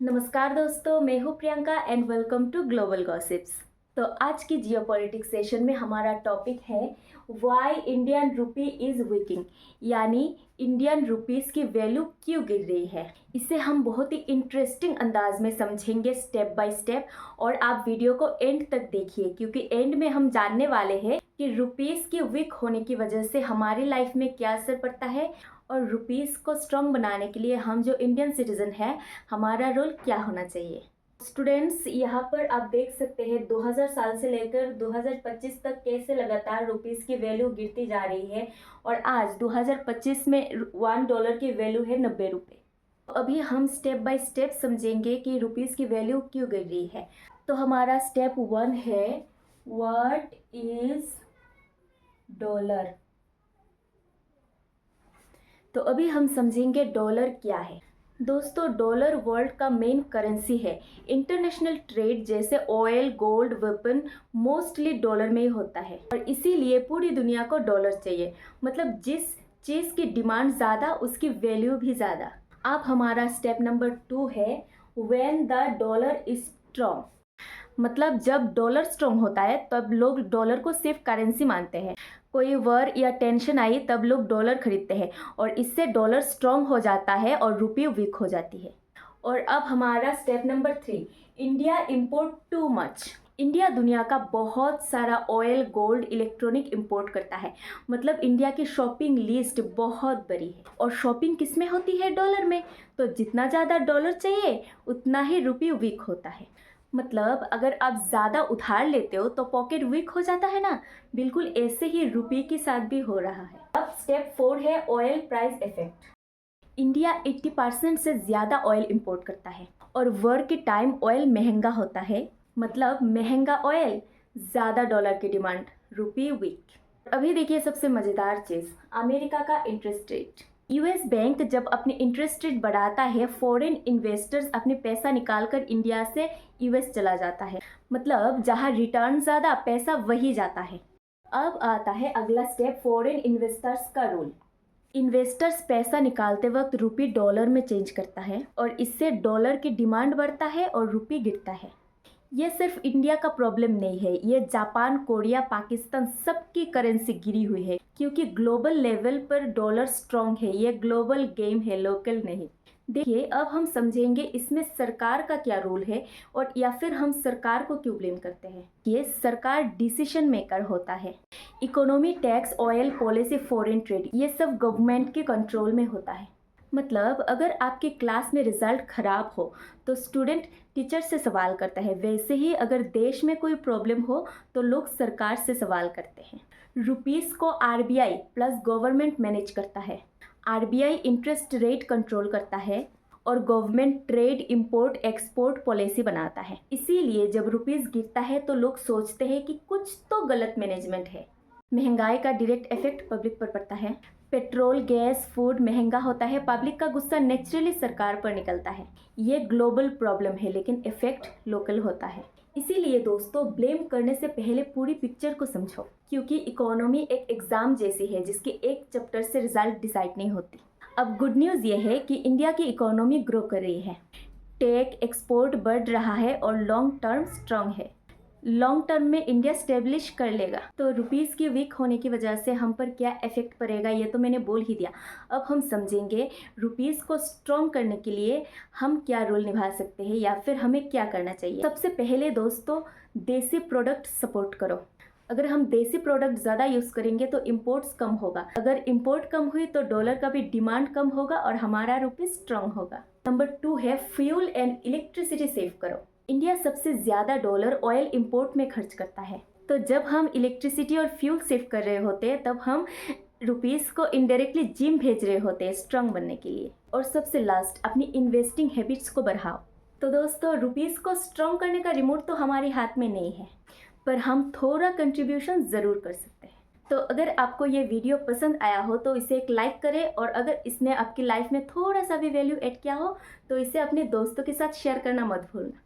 नमस्कार दोस्तों, मैं हूँ Priyanka and welcome to global gossips. तो आज की जियोपॉलिटिक्स सेशन में हमारा टॉपिक है why Indian rupee is weakening, यानी इंडियन रुपीस की वैल्यू क्यों गिर रही है। इसे हम बहुत ही इंटरेस्टिंग अंदाज में समझेंगे स्टेप बाय स्टेप, और आप वीडियो को एंड तक देखिए क्योंकि एंड में हम जानने वाले हैं कि रुपीस की वीक होने की वजह से हमारी लाइफ में क्या असर पड़ता है और रुपीस को स्ट्रॉन्ग बनाने के लिए हम जो इंडियन सिटीजन है हमारा रोल क्या होना चाहिए। स्टूडेंट्स, यहाँ पर आप देख सकते हैं 2000 साल से लेकर 2025 तक कैसे लगातार रुपीस की वैल्यू गिरती जा रही है और आज 2025 में $1 की वैल्यू है 90 रुपये। अभी हम स्टेप बाय स्टेप समझेंगे कि रुपीस की वैल्यू क्यों गिर रही है। तो हमारा स्टेप 1 है व्हाट इज डॉलर। तो अभी हम समझेंगे डॉलर क्या है। दोस्तों, डॉलर वर्ल्ड का मेन करेंसी है। इंटरनेशनल ट्रेड जैसे oil, gold, weapon mostly dollar में ही होता है और इसीलिए पूरी दुनिया को डॉलर चाहिए। मतलब जिस चीज़ की डिमांड ज़्यादा उसकी वैल्यू भी ज़्यादा। अब हमारा स्टेप नंबर 2 है when the dollar is strong. मतलब जब डॉलर स्ट्रॉन्ग होता है तब लोग डॉलर को सेफ करेंसी मानते हैं। कोई वॉर या टेंशन आई तब लोग डॉलर खरीदते हैं और इससे डॉलर स्ट्रॉन्ग हो जाता है और रुपये वीक हो जाती है। और अब हमारा step number 3, India import too much. India दुनिया का बहुत सारा ऑयल, गोल्ड, इलेक्ट्रॉनिक इंपोर्ट करता है। मतलब इंडिया की शॉपिंग लिस्ट बहुत बड़ी है और शॉपिंग किस में होती है? डॉलर में। तो जितना ज़्यादा डॉलर चाहिए उतना ही रुपये वीक होता है। मतलब अगर आप ज़्यादा उधार लेते हो तो पॉकेट वीक हो जाता है ना, बिल्कुल ऐसे ही रुपये के साथ भी हो रहा है। अब स्टेप 4 है ऑयल प्राइस इफेक्ट। इंडिया 80% से ज़्यादा ऑयल इंपोर्ट करता है और वॉर के टाइम ऑयल महंगा होता है। मतलब महंगा ऑयल, ज़्यादा डॉलर की डिमांड, रुपये वीक। अभी देखिए सबसे मज़ेदार चीज़, अमेरिका का इंटरेस्ट रेट। यूएस बैंक जब अपनी इंटरेस्ट रेट बढ़ाता है, फॉरेन इन्वेस्टर्स अपने पैसा निकालकर इंडिया से यूएस चला जाता है। मतलब जहां रिटर्न ज़्यादा, पैसा वही जाता है। अब आता है अगला स्टेप, फॉरेन इन्वेस्टर्स का रोल। इन्वेस्टर्स पैसा निकालते वक्त रुपये डॉलर में चेंज करता है और इससे डॉलर की डिमांड बढ़ता है और रुपये गिरता है। ये सिर्फ इंडिया का प्रॉब्लम नहीं है, ये जापान, कोरिया, पाकिस्तान सबकी करेंसी गिरी हुई है क्योंकि ग्लोबल लेवल पर डॉलर स्ट्रॉन्ग है। ये ग्लोबल गेम है, लोकल नहीं। देखिए अब हम समझेंगे इसमें सरकार का क्या रोल है और या फिर हम सरकार को क्यों ब्लेम करते हैं। ये सरकार डिसीजन मेकर होता है। Economy, tax, oil policy, foreign trade, ये सब गवर्नमेंट के कंट्रोल में होता है। मतलब अगर आपके क्लास में रिजल्ट खराब हो तो स्टूडेंट टीचर से सवाल करता है, वैसे ही अगर देश में कोई प्रॉब्लम हो तो लोग सरकार से सवाल करते हैं। रुपीस को आरबीआई प्लस गवर्नमेंट मैनेज करता है। आरबीआई इंटरेस्ट रेट कंट्रोल करता है और government trade, import, export policy बनाता है। इसीलिए जब रुपीस गिरता है तो लोग सोचते हैं कि कुछ तो गलत मैनेजमेंट है। महंगाई का डायरेक्ट इफेक्ट पब्लिक पर पड़ता है। पेट्रोल, गैस, फूड महंगा होता है, पब्लिक का गुस्सा नेचुरली सरकार पर निकलता है। ये ग्लोबल प्रॉब्लम है लेकिन इफेक्ट लोकल होता है। इसीलिए दोस्तों, ब्लेम करने से पहले पूरी पिक्चर को समझो क्योंकि इकोनॉमी एक एग्जाम जैसी है जिसके एक चैप्टर से रिजल्ट डिसाइड नहीं होती। अब गुड न्यूज़ ये है कि इंडिया की इकोनॉमी ग्रो कर रही है, टेक, एक्सपोर्ट बढ़ रहा है और लॉन्ग टर्म स्ट्रांग है। लॉन्ग टर्म में इंडिया स्टेब्लिश कर लेगा। तो रुपीस की वीक होने की वजह से हम पर क्या इफेक्ट पड़ेगा ये तो मैंने बोल ही दिया। अब हम समझेंगे रुपीस को स्ट्रॉन्ग करने के लिए हम क्या रोल निभा सकते हैं या फिर हमें क्या करना चाहिए। सबसे पहले दोस्तों, देसी प्रोडक्ट सपोर्ट करो। अगर हम देसी प्रोडक्ट ज़्यादा यूज़ करेंगे तो इम्पोर्ट्स कम होगा। अगर इम्पोर्ट कम हुई तो डॉलर का भी डिमांड कम होगा और हमारा रुपये स्ट्रॉन्ग होगा। नंबर 2 है फ्यूल एंड इलेक्ट्रिसिटी सेव करो। इंडिया सबसे ज़्यादा डॉलर ऑयल इंपोर्ट में खर्च करता है, तो जब हम इलेक्ट्रिसिटी और फ्यूल सेव कर रहे होते हैं तब हम रुपीस को इनडायरेक्टली जिम भेज रहे होते हैं स्ट्रांग बनने के लिए। और सबसे लास्ट, अपनी इन्वेस्टिंग हैबिट्स को बढ़ाओ। तो दोस्तों, रुपीस को स्ट्रांग करने का रिमोट तो हमारे हाथ में नहीं है, पर हम थोड़ा कंट्रीब्यूशन ज़रूर कर सकते हैं। तो अगर आपको ये वीडियो पसंद आया हो तो इसे एक लाइक करें और अगर इसने आपकी लाइफ में थोड़ा सा भी वैल्यू ऐड किया हो तो इसे अपने दोस्तों के साथ शेयर करना मत भूलना।